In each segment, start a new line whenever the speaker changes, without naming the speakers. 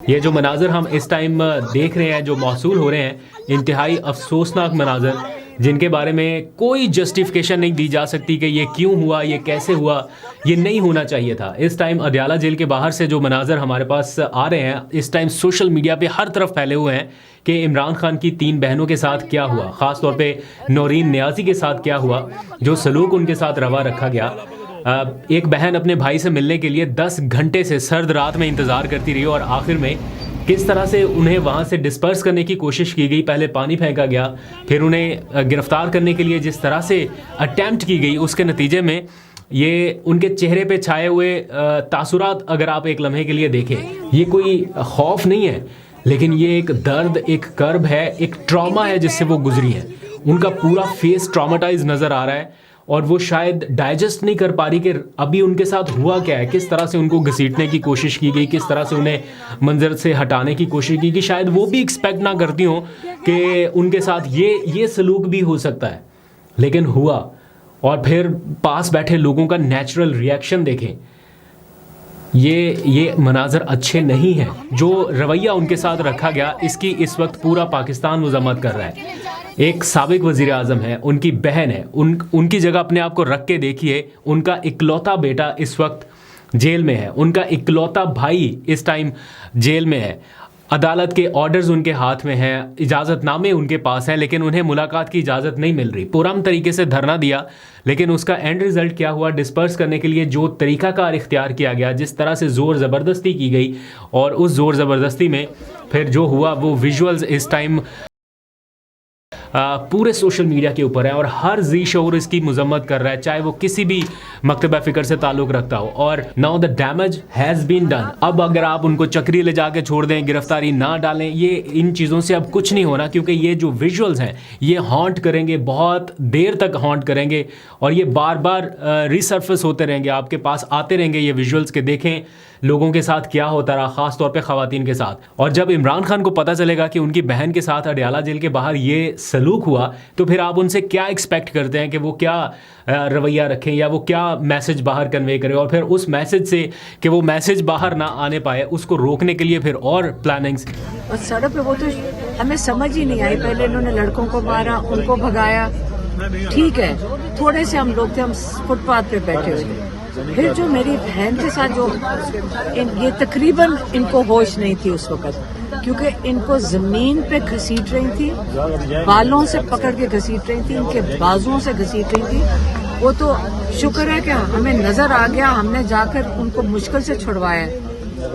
ये जो मनाज़र हम इस टाइम देख रहे हैं, जो मौसूल हो रहे हैं, इंतहाई अफसोसनाक मनाज़र, जिनके बारे में कोई जस्टिफिकेशन नहीं दी जा सकती कि ये क्यों हुआ, ये कैसे हुआ, ये नहीं होना चाहिए था। इस टाइम अदयाला जेल के बाहर से जो मनाज़र हमारे पास आ रहे हैं, इस टाइम सोशल मीडिया पे हर तरफ फैले हुए हैं कि इमरान खान की 3 बहनों के साथ क्या हुआ, ख़ास तौर पे नौरीन नियाज़ी के साथ क्या हुआ, जो सलूक उनके साथ रवा रखा गया। एक बहन अपने भाई से मिलने के लिए 10 घंटे से सर्द रात में इंतज़ार करती रही और आखिर में किस तरह से उन्हें वहाँ से डिस्पर्स करने की कोशिश की गई। पहले पानी फेंका गया, फिर उन्हें गिरफ्तार करने के लिए जिस तरह से अटैम्प्ट की गई, उसके नतीजे में ये उनके चेहरे पे छाए हुए तासुरात अगर आप एक लम्हे के लिए देखें, ये कोई खौफ नहीं है, लेकिन ये एक दर्द, एक कर्ब है, एक ट्रॉमा है जिससे वो गुजरी हैं। उनका पूरा फेस ट्रॉमाटाइज नज़र आ रहा है और वो शायद डाइजेस्ट नहीं कर पा रही कि अभी उनके साथ हुआ क्या है, किस तरह से उनको घसीटने की कोशिश की गई, किस तरह से उन्हें मंजर से हटाने की कोशिश की गई। शायद वो भी एक्सपेक्ट ना करती हों कि उनके साथ ये सलूक भी हो सकता है, लेकिन हुआ। और फिर पास बैठे लोगों का नेचुरल रिएक्शन देखें। ये मनाजर अच्छे नहीं हैं। जो रवैया उनके साथ रखा गया, इसकी इस वक्त पूरा पाकिस्तान मजम्मत कर रहा है। एक साबिक वज़ीर आज़म है, उनकी बहन है, उनकी जगह अपने आप को रख के देखिए। उनका इकलौता बेटा इस वक्त जेल में है, उनका इकलौता भाई इस टाइम जेल में है। अदालत के ऑर्डर्स उनके हाथ में हैं, इजाज़तनामे उनके पास हैं, लेकिन उन्हें मुलाकात की इजाज़त नहीं मिल रही। पुरअमन तरीके से धरना दिया, लेकिन उसका एंड रिज़ल्ट क्या हुआ? डिस्पर्स करने के लिए जो तरीक़ाकार इख्तियार किया गया, जिस तरह से ज़ोर ज़बरदस्ती की गई, और उस ज़ोर ज़बरदस्ती में फिर जो हुआ वो विजुअल्स इस टाइम पूरे सोशल मीडिया के ऊपर है और हर जी शऊर इसकी मजम्मत कर रहा है, चाहे वो किसी भी मकतबा फ़िक्र से ताल्लुक़ रखता हो। और now the damage has been done. अब अगर आप उनको चक्री ले जाके छोड़ दें, गिरफ्तारी ना डालें, ये इन चीज़ों से अब कुछ नहीं होना, क्योंकि ये जो विजुअल्स हैं ये हॉन्ट करेंगे, बहुत देर तक हॉन्ट करेंगे और ये बार बार रिसर्फेस होते रहेंगे, आपके पास आते रहेंगे ये विजुअल्स के देखें लोगों के साथ क्या होता रहा, ख़ास तौर पे ख़वातीन के साथ। और जब इमरान खान को पता चलेगा कि उनकी बहन के साथ अडयाला जेल के बाहर ये सलूक हुआ, तो फिर आप उनसे क्या एक्सपेक्ट करते हैं कि वो क्या रवैया रखें या वो क्या मैसेज बाहर कन्वे करें। और फिर उस मैसेज से कि वो मैसेज बाहर ना आने पाए, उसको रोकने के लिए फिर और प्लानिंग्स।
और सड़क पे वो तो हमें समझ ही नहीं आई। पहले इन्होंने लड़कों को मारा, उनको भगाया, ठीक है, थोड़े से हम लोग थे, हम फुटपाथ पे बैठे हुए थे। फिर जो मेरी बहन के साथ जो ये तकरीबन इनको होश नहीं थी उस वक्त, क्योंकि इनको जमीन पे घसीट रही थी, बालों से पकड़ के घसीट रही थी, इनके बाजुओं से घसीट रही थी। वो तो शुक्र है कि हमें नजर आ गया, हमने जाकर उनको मुश्किल से छुड़वाया।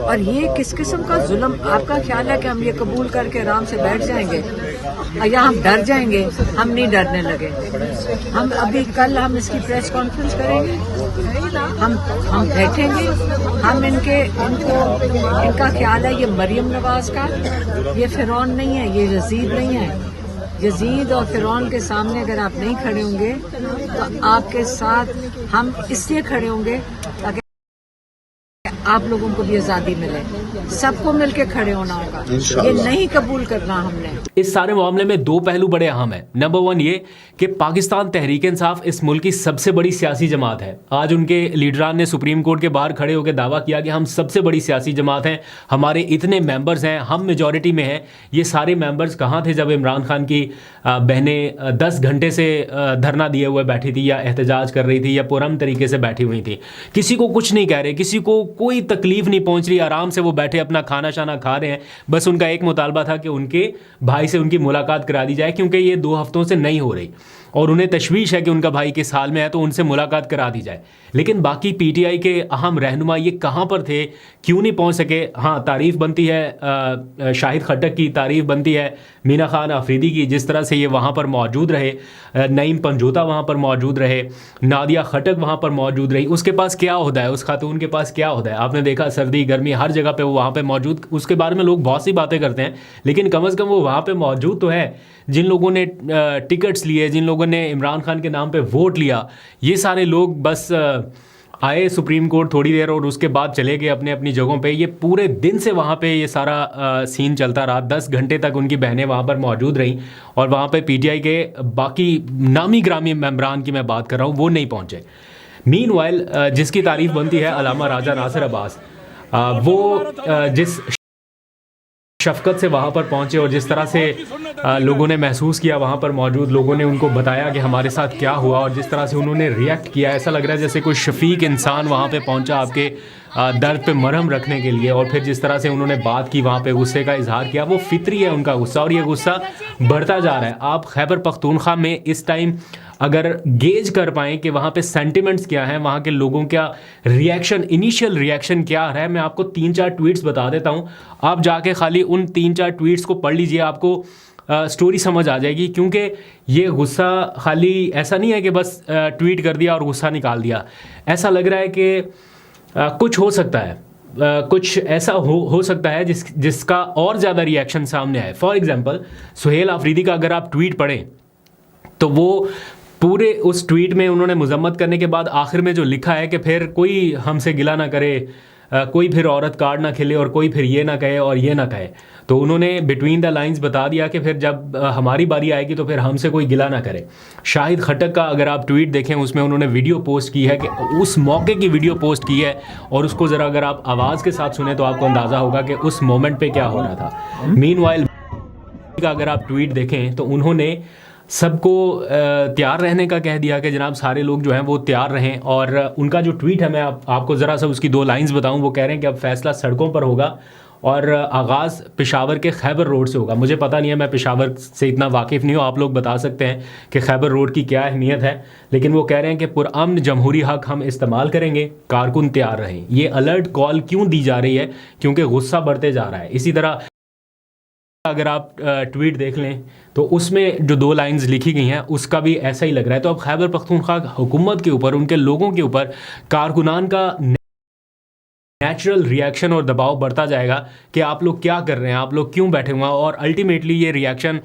और ये किस किस्म का जुल्म? आपका ख्याल है कि हम ये कबूल करके आराम से बैठ जाएंगे या हम डर जाएंगे? हम नहीं डरने लगे। हम अभी कल हम इसकी प्रेस कॉन्फ्रेंस करेंगे, हम बैठेंगे, हम इनका ख्याल है ये मरियम नवाज का, ये फिरौन नहीं है, ये यजीद नहीं है। यजीद और फिरौन के सामने अगर आप नहीं खड़े होंगे तो आपके साथ हम इसलिए खड़े होंगे ताकि आप लोगों को भी आज़ादी मिले। सबको मिलके खड़े होना होगा, ये नहीं कबूल करना हमने।
इस सारे मामले में 2 पहलू बड़े अहम हैं। नंबर 1 ये कि पाकिस्तान तहरीक इंसाफ इस मुल्क की सबसे बड़ी सियासी जमात है। आज उनके लीडरान ने सुप्रीम कोर्ट के बाहर खड़े होकर दावा किया कि हम सबसे बड़ी सियासी जमात हैं, हमारे इतने मेंबर्स हैं, हम मेजॉरिटी में हैं। ये सारे मेंबर्स कहाँ थे जब इमरान खान की बहनें 10 घंटे से धरना दिए हुए बैठी थी या एहतजाज कर रही थी या पुरअमन तरीके से बैठी हुई थी? किसी को कुछ नहीं कह रहे, किसी को कोई तकलीफ नहीं पहुंच रही, आराम से वो बैठे अपना खाना शाना खा रहे हैं। बस उनका एक मुतालबा था कि उनके भाई से उनकी मुलाकात करा दी जाए, क्योंकि ये 2 हफ्तों से नहीं हो रही और उन्हें तशवीश है कि उनका भाई किस हाल में है, तो उनसे मुलाकात करा दी जाए। लेकिन बाकी पीटीआई के अहम रहनुमा ये कहाँ पर थे, क्यों नहीं पहुँच सके? हाँ, तारीफ़ बनती है शाहिद खट्टक की, तारीफ़ बनती है मीना खान आफरीदी की, जिस तरह से ये वहाँ पर मौजूद रहे, नईम पंजोता वहाँ पर मौजूद रहे, नादिया खट्टक वहाँ पर मौजूद रही। उसके पास क्या ओहदा है, उस खातून के पास क्या ओहदा है? आपने देखा सर्दी गर्मी हर जगह पे वो वहाँ पे मौजूद, उसके बारे में लोग बहुत सी बातें करते हैं, लेकिन कम अज़ कम वो वहाँ पे मौजूद तो है। जिन लोगों ने टिकट्स लिए, जिन लोगों ने इमरान खान के नाम पे वोट लिया, ये सारे लोग बस आए सुप्रीम कोर्ट थोड़ी देर और उसके बाद चले गए अपने अपनी जगहों पे। ये पूरे दिन से वहाँ पे ये सारा सीन चलता रहा। 10 घंटे तक उनकी बहनें वहाँ पर मौजूद रहीं और वहाँ पे पीटीआई के बाकी नामी ग्रामी मेंबरान की मैं बात कर रहा हूँ, वो नहीं पहुँचे। मीनवाइल जिसकी तारीफ़ बनती है अलामा राजा नासिर अब्बास, वो जिस शफकत से वहाँ पर पहुँचे और जिस तरह से लोगों ने महसूस किया, वहाँ पर मौजूद लोगों ने उनको बताया कि हमारे साथ क्या हुआ, और जिस तरह से उन्होंने रिएक्ट किया, ऐसा लग रहा है जैसे कोई शफीक इंसान वहाँ पे पहुँचा आपके दर्द पे मरहम रखने के लिए। और फिर जिस तरह से उन्होंने बात की, वहाँ पे गुस्से का इजहार किया, वो फितरी है उनका गुस्सा, और ये गुस्सा बढ़ता जा रहा है। आप खैबर पख्तूनख्वा में इस टाइम अगर गेज कर पाएँ कि वहाँ पे सेंटिमेंट्स क्या हैं, वहाँ के लोगों का रिएक्शन, इनिशियल रिएक्शन क्या रहा है, मैं आपको 3-4 ट्वीट्स बता देता हूँ। आप जाके खाली उन 3-4 ट्वीट्स को पढ़ लीजिए, आपको स्टोरी समझ आ जाएगी। क्योंकि ये गुस्सा खाली ऐसा नहीं है कि बस ट्वीट कर दिया और गुस्सा निकाल दिया। ऐसा लग रहा है कि कुछ हो सकता है, कुछ ऐसा हो सकता है जिसका और ज़्यादा रिएक्शन सामने आए। फॉर एग्जांपल, सुहेल आफरीदी का अगर आप ट्वीट पढ़ें तो वो पूरे उस ट्वीट में उन्होंने मजम्मत करने के बाद आखिर में जो लिखा है कि फिर कोई हमसे गिला ना करे, कोई फिर औरत कार्ड ना खेले, और कोई फिर ये ना कहे और ये ना कहे। तो उन्होंने बिटवीन द लाइंस बता दिया कि फिर जब हमारी बारी आएगी तो फिर हमसे कोई गिला ना करे। शाहिद खट्टक का अगर आप ट्वीट देखें, उसमें उन्होंने वीडियो पोस्ट की है कि उस मौके की वीडियो पोस्ट की है, और उसको ज़रा अगर आप आवाज़ के साथ सुने तो आपको अंदाज़ा होगा कि उस मोमेंट पे क्या हो रहा था। मीनवाइल का अगर आप ट्वीट देखें तो उन्होंने सबको तैयार रहने का कह दिया कि जनाब सारे लोग जो हैं वो तैयार रहें। और उनका जो ट्वीट है, मैं आपको ज़रा सा उसकी 2 लाइंस बताऊं। वो कह रहे हैं कि अब फैसला सड़कों पर होगा और आगाज़ पेशावर के खैबर रोड से होगा। मुझे पता नहीं है, मैं पेशावर से इतना वाकिफ़ नहीं हूँ, आप लोग बता सकते हैं कि खैबर रोड की क्या अहमियत है। लेकिन वो कह रहे हैं कि पुरअमन जमहूरी हक हम इस्तेमाल करेंगे, कारकुन तैयार रहें। ये अलर्ट कॉल क्यों दी जा रही है? क्योंकि गुस्सा बढ़ते जा रहा है। इसी तरह अगर आप ट्वीट देख लें तो उसमें जो 2 लाइंस लिखी गई हैं उसका भी ऐसा ही लग रहा है। तो अब खैबर पख्तूनख्वा हुकूमत के ऊपर, उनके लोगों के ऊपर कारकुनान का नेचुरल रिएक्शन और दबाव बढ़ता जाएगा कि आप लोग क्या कर रहे हैं, आप लोग क्यों बैठे हुए हैं, और अल्टीमेटली ये रिएक्शन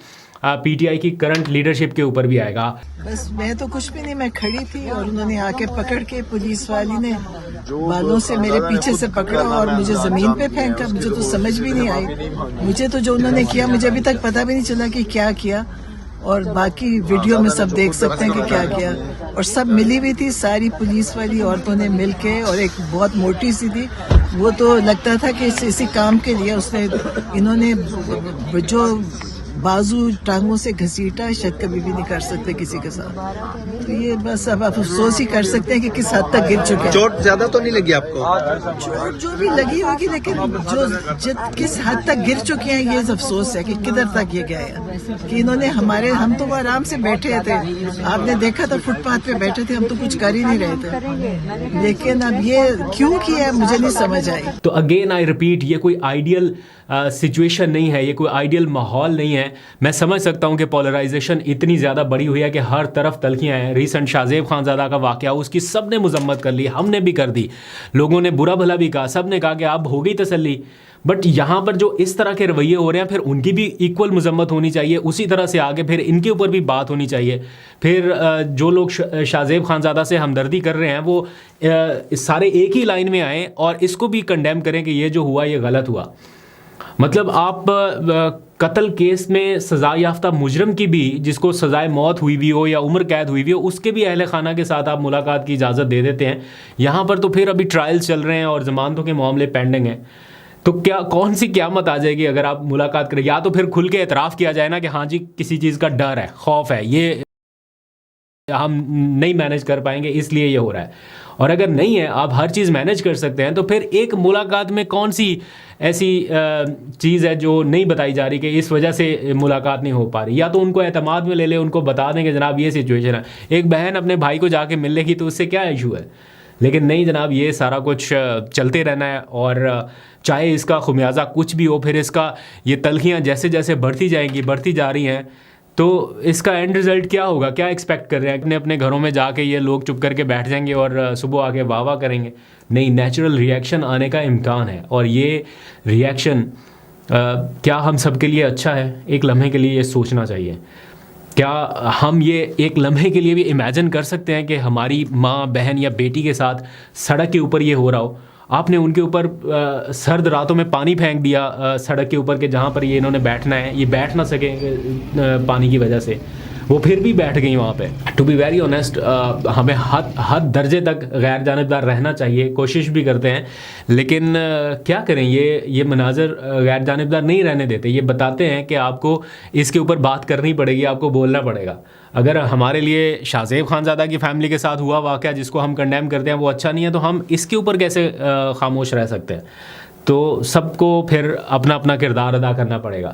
पीटीआई की करंट लीडरशिप के ऊपर भी आएगा।
बस मैं तो कुछ भी नहीं, मैं खड़ी थी और उन्होंने आके पकड़ के, पुलिस वाली ने बालों से मेरे पीछे से पकड़ा और मुझे जमीन पे फेंका। मुझे तो समझ भी नहीं आई। मुझे तो जो उन्होंने किया, मुझे अभी तक पता भी नहीं चला कि क्या किया। और बाकी वीडियो में सब देख सकते हैं कि क्या किया। और सब मिली हुई थी, सारी पुलिस वाली औरतों ने मिलके, और एक बहुत मोटी सी थी, वो तो लगता था कि इसी काम के लिए उसने, इन्होंने जो बाजू टांगों से घसीटा, शायद कभी भी नहीं कर सकते किसी के साथ। तो ये बस अब आप अफसोस ही कर सकते हैं कि किस हद तक गिर चुके हैं।
चोट ज्यादा तो नहीं लगी आपको?
चोट जो भी लगी होगी, लेकिन जो किस हद तक गिर चुके हैं, ये अफसोस है कि किधर तक ये गया है। कि इन्होंने हम तो आराम से बैठे थे, आपने देखा था फुटपाथ पे बैठे थे, हम तो कुछ कर ही नहीं रहे थे। लेकिन अब ये क्यों किया मुझे नहीं समझ आई।
तो अगेन आई रिपीट, ये कोई आइडियल सिचुएशन नहीं है, ये कोई आइडियल माहौल नहीं है। मैं समझ सकता हूँ कि पोलराइजेशन इतनी ज़्यादा बड़ी हुई है कि हर तरफ तलखियाँ हैं। रिसेंट शाहजेब खानज़ादा का वाक़या, उसकी सब ने मजम्मत कर ली, हमने भी कर दी, लोगों ने बुरा भला भी कहा, सब ने कहा कि अब हो गई तसल्ली। बट यहाँ पर जो इस तरह के रवैये हो रहे हैं, फिर उनकी भी इक्वल मजम्मत होनी चाहिए। उसी तरह से आगे फिर इनके ऊपर भी बात होनी चाहिए। फिर जो लोग शाहजेब खानज़ादा से हमदर्दी कर रहे हैं, वो सारे एक ही लाइन में आएँ और इसको भी कंडेम करें कि ये जो हुआ ये गलत हुआ। मतलब आप कत्ल केस में सज़ा याफ्ता मुजरम की भी, जिसको सज़ाए मौत हुई भी हो या उम्र कैद हुई भी हो, उसके भी अहले खाना के साथ आप मुलाकात की इजाज़त दे देते हैं। यहाँ पर तो फिर अभी ट्रायल्स चल रहे हैं और ज़मानतों के मामले पेंडिंग हैं। तो क्या कौन सी क़यामत आ जाएगी अगर आप मुलाकात करें? या तो फिर खुल के एतराफ़ किया जाए ना कि हाँ जी, किसी चीज़ का डर है, खौफ है, ये हम नहीं मैनेज कर पाएंगे इसलिए ये हो रहा है। और अगर नहीं है, आप हर चीज़ मैनेज कर सकते हैं, तो फिर एक मुलाकात में कौन सी ऐसी चीज़ है जो नहीं बताई जा रही कि इस वजह से मुलाकात नहीं हो पा रही? या तो उनको एतमाद में ले ले, उनको बता दें कि जनाब ये सिचुएशन है। एक बहन अपने भाई को जाके मिल लेगी तो उससे क्या इशू है? लेकिन नहीं जनाब, ये सारा कुछ चलते रहना है, और चाहे इसका खुमियाजा कुछ भी हो, फिर इसका ये तलखियाँ जैसे जैसे बढ़ती जाएंगी, बढ़ती जा रही हैं, तो इसका एंड रिज़ल्ट क्या होगा? क्या एक्सपेक्ट कर रहे हैं? अपने घर में जाके ये लोग चुप करके बैठ जाएंगे और सुबह आके वाह वाह करेंगे? नहीं, नेचुरल रिएक्शन आने का इम्कान है। और ये रिएक्शन क्या हम सब के लिए अच्छा है? एक लम्हे के लिए ये सोचना चाहिए। क्या हम ये एक लम्हे के लिए भी इमेजिन कर सकते हैं कि हमारी माँ, बहन या बेटी के साथ सड़क के ऊपर ये हो रहा हो? आपने उनके ऊपर सर्द रातों में पानी फेंक दिया सड़क के ऊपर के जहाँ पर ये इन्होंने बैठना है, ये बैठ ना सके पानी की वजह से। वो फिर भी बैठ गई वहाँ पे। टू बी वेरी ऑनेस्ट, हमें हद दर्जे तक गैर जानिबदार रहना चाहिए, कोशिश भी करते हैं, लेकिन क्या करें, ये मनाजर गैर जानिबदार नहीं रहने देते। ये बताते हैं कि आपको इसके ऊपर बात करनी पड़ेगी, आपको बोलना पड़ेगा। अगर हमारे लिए शाहज़ेब खानज़ादा की फैमिली के साथ हुआ वाक़या जिसको हम कंडेम करते हैं वो अच्छा नहीं है, तो हम इसके ऊपर कैसे खामोश रह सकते हैं? तो सबको फिर अपना अपना किरदार अदा करना पड़ेगा।